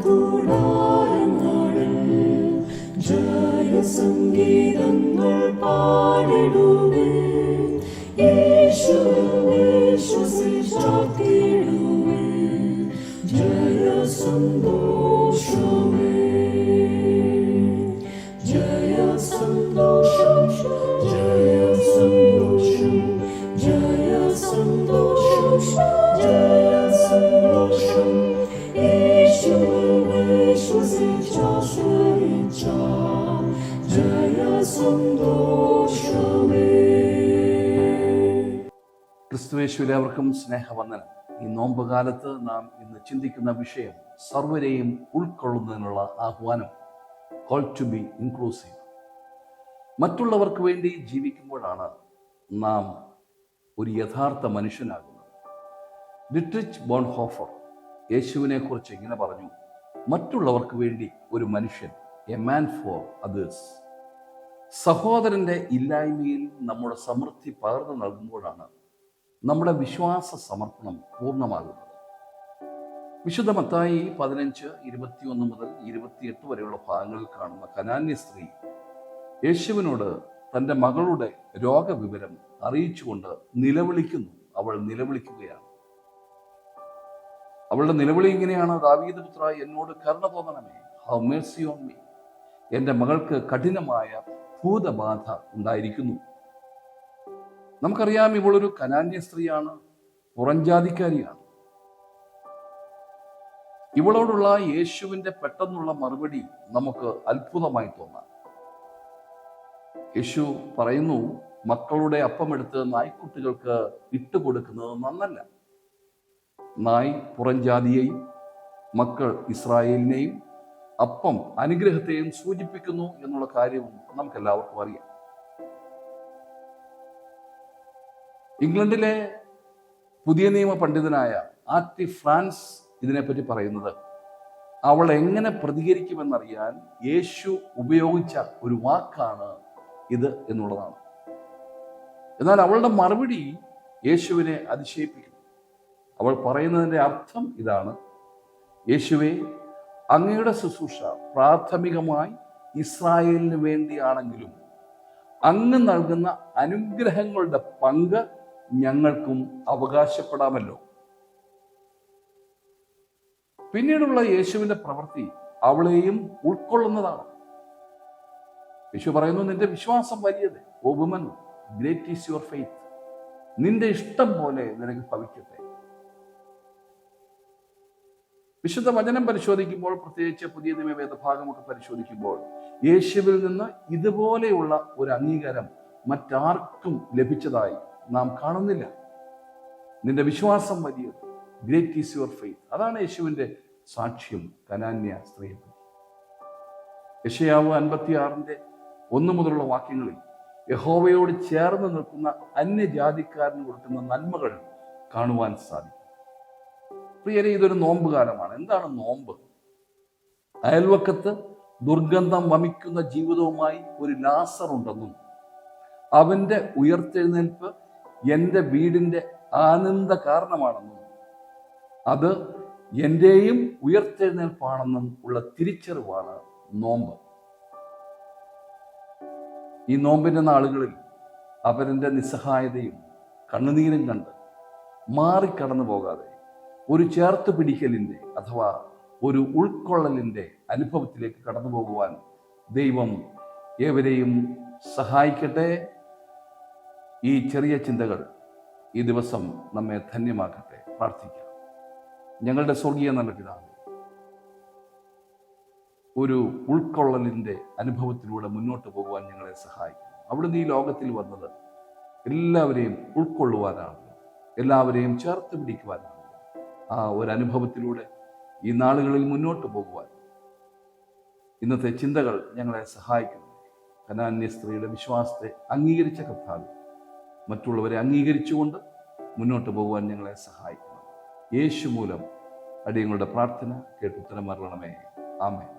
കൂടാരങ്ങളിൽ ജയസംഗീതങ്ങൾ പാടിടുവേ. യേശുവിൽ വിശ്വസിച്ചാർത്തിടുവേ. ജയ സന്തോഷമേ, ജയ സന്തോഷം, ജയ സന്തോഷം, ജയ സന്തോഷം, ജയ സന്തോഷം. യേശുവിൽ വിശ്വസിച്ചാശ്രയിച്ച ജയ സന്തോഷമേ. ക്രിസ്തുയേശുവിൽ അവർക്കും സ്നേഹവന്ദനം. ഈ നോമ്പുകാലത്ത് നാം ഇന്ന് ചിന്തിക്കുന്ന വിഷയം സർവരെയും ഉൾക്കൊള്ളുന്നതിനുള്ള ആഹ്വാനം, കോൾ ടു ബി ഇൻക്ലൂസീവ്. മറ്റുള്ളവർക്ക് വേണ്ടി ജീവിക്കുമ്പോഴാണ് നാം ഒരു യഥാർത്ഥ മനുഷ്യനാകുന്നത്. ഡിട്രിച്ച് ബോൺഹോഫർ യേശുവിനെ കുറിച്ച് ഇങ്ങനെ പറഞ്ഞു: മറ്റുള്ളവർക്ക് വേണ്ടി ഒരു മനുഷ്യൻ, എ മാൻ ഫോർ അതേഴ്സ്. സഹോദരന്റെ ഇല്ലായ്മയിൽ നമ്മുടെ സമൃദ്ധി പകർന്നു നൽകുമ്പോഴാണ് നമ്മുടെ വിശ്വാസ സമർപ്പണം പൂർണ്ണമാകുന്നത്. വിശുദ്ധ മത്തായി 15:21 മുതൽ 28 വരെയുള്ള ഭാഗങ്ങളിൽ കാണുന്ന കനാന്യ സ്ത്രീ യേശുവിനോട് തൻ്റെ മകളുടെ രോഗവിവരം അറിയിച്ചുകൊണ്ട് നിലവിളിക്കുന്നു. അവൾ നിലവിളിക്കുകയാണ്. അവളുടെ നിലവിളി ഇങ്ങനെയാണ്: ദാവീദ് പുത്രാ, എന്നോട് കരുണ തോന്നണമേ, ഹാവ് മേഴ്സി ഓൺ മീ. എൻ്റെ മകൾക്ക് കഠിനമായ ഭൂതബാധ ഉണ്ടായിരിക്കുന്നു. നമുക്കറിയാം, ഇവളൊരു കനാന്യ സ്ത്രീയാണ്, പുറംജാതിക്കാരിയാണ്. ഇവളോടുള്ള യേശുവിൻ്റെ പെട്ടെന്നുള്ള മറുപടി നമുക്ക് അത്ഭുതമായി തോന്നാം. യേശു പറയുന്നു, മക്കളുടെ അപ്പമെടുത്ത് നായ്ക്കുട്ടികൾക്ക് ഇട്ടുകൊടുക്കുന്നത് നന്നല്ല. നായ് പുറംജാതിയെയും മക്കൾ ഇസ്രായേലിനെയും, അപ്പം അനുഗ്രഹത്തെയും സൂചിപ്പിക്കുന്നു എന്നുള്ള കാര്യവും നമുക്കെല്ലാവർക്കും അറിയാം. ഇംഗ്ലണ്ടിലെ പുതിയ നിയമ പണ്ഡിതനായ ആർടി ഫ്രാൻസ് ഇതിനെപ്പറ്റി പറയുന്നത്, അവൾ എങ്ങനെ പ്രതികരിക്കുമെന്നറിയാൻ യേശു ഉപയോഗിച്ച ഒരു വാക്കാണ് ഇത് എന്നുള്ളതാണ്. എന്നാൽ അവളുടെ മറുപടി യേശുവിനെ അതിശയിപ്പിക്കുന്നു. അവൾ പറയുന്നതിൻ്റെ അർത്ഥം ഇതാണ്: യേശുവേ, അങ്ങയുടെ ശുശ്രൂഷ പ്രാഥമികമായി ഇസ്രായേലിന് വേണ്ടിയാണെങ്കിലും അങ്ങ് നൽകുന്ന അനുഗ്രഹങ്ങളുടെ പങ്ക് ഞങ്ങൾക്കും അവകാശപ്പെടാമല്ലോ. പിന്നീടുള്ള യേശുവിന്റെ പ്രവൃത്തി അവളെയും ഉൾക്കൊള്ളുന്നതാണ്. യേശു പറയുന്നു, നിന്റെ വിശ്വാസം വലിയത്, O woman, great is your faith. നിന്റെ ഇഷ്ടം പോലെ നിനക്ക് ഭവിക്കട്ടെ. വിശുദ്ധ വചനം പരിശോധിക്കുമ്പോൾ, പ്രത്യേകിച്ച് പുതിയ നിയമ വേദഭാഗമൊക്കെ പരിശോധിക്കുമ്പോൾ, യേശുവിൽ നിന്ന് ഇതുപോലെയുള്ള ഒരു അംഗീകാരം മറ്റാർക്കും ലഭിച്ചതായി നാം കാണുന്നില്ല. നിന്റെ വിശ്വാസം വലിയത്, ഗ്രേറ്റ് ഈസ് യുവർ ഫെയ്ത്ത്. അതാണ് യേശുവിന്റെ സാക്ഷ്യം കനാന്യ സ്ത്രീയെ പറ്റി. യെശയ്യാവ് 56:1 മുതലുള്ള വാക്യങ്ങളിൽ യഹോവയോട് ചേർന്ന് നിൽക്കുന്ന അന്യജാതിക്കാരന് കൊടുക്കുന്ന നന്മകൾ കാണുവാൻ സാധിക്കും. പ്രിയരെ, ഇതൊരു നോമ്പ് കാലമാണ്. എന്താണ് നോമ്പ്? അയൽവക്കത്ത് ദുർഗന്ധം വമിക്കുന്ന ജീവിതവുമായി ഒരു ലാസർ ഉണ്ടെന്നും അവന്റെ ഉയർത്തെഴുന്നേൽപ്പ് എൻ്റെ വീടിൻ്റെ ആനന്ദ കാരണമാണെന്നും അത് എൻ്റെയും ഉയർത്തെഴുന്നേൽപ്പാണെന്നും ഉള്ള തിരിച്ചറിവാണ് നോമ്പ്. ഈ നോമ്പിൻ്റെ നാളുകളിൽ അവരുടെ നിസ്സഹായതയും കണ്ണുനീരും കണ്ട് മാറിക്കടന്നു പോകാതെ ഒരു ചേർത്ത് പിടിക്കലിൻ്റെ അഥവാ ഒരു ഉൾക്കൊള്ളലിൻ്റെ അനുഭവത്തിലേക്ക് കടന്നു പോകുവാൻ ദൈവം ഏവരെയും സഹായിക്കട്ടെ. ഈ ചെറിയ ചിന്തകൾ ഈ ദിവസം നമ്മെ ധന്യമാക്കട്ടെ. പ്രാർത്ഥിക്കാം. ഞങ്ങളുടെ സ്വർഗീയ നല്ല പിതാവേ, ഒരു ഉൾക്കൊള്ളലിൻ്റെ അനുഭവത്തിലൂടെ മുന്നോട്ട് പോകുവാൻ ഞങ്ങളെ സഹായിക്കും. അവിടുന്ന് ഈ ലോകത്തിൽ വന്നത് എല്ലാവരെയും ഉൾക്കൊള്ളുവാനാണ്, എല്ലാവരെയും ചേർത്ത് പിടിക്കുവാനാണ്. ആ ഒരു അനുഭവത്തിലൂടെ ഈ നാളുകളിൽ മുന്നോട്ട് പോകുവാൻ ഇന്നത്തെ ചിന്തകൾ ഞങ്ങളെ സഹായിക്കുന്നു. കനാന്യ സ്ത്രീയുടെ വിശ്വാസത്തെ അംഗീകരിച്ച കർത്താവ് മറ്റുള്ളവരെ അംഗീകരിച്ചുകൊണ്ട് മുന്നോട്ട് പോകുവാൻ ഞങ്ങളെ സഹായിക്കണം. യേശു മൂലം അടിയങ്ങളുടെ പ്രാർത്ഥന കേട്ട് ഉത്തരം അരുളണമേ. ആമേൻ.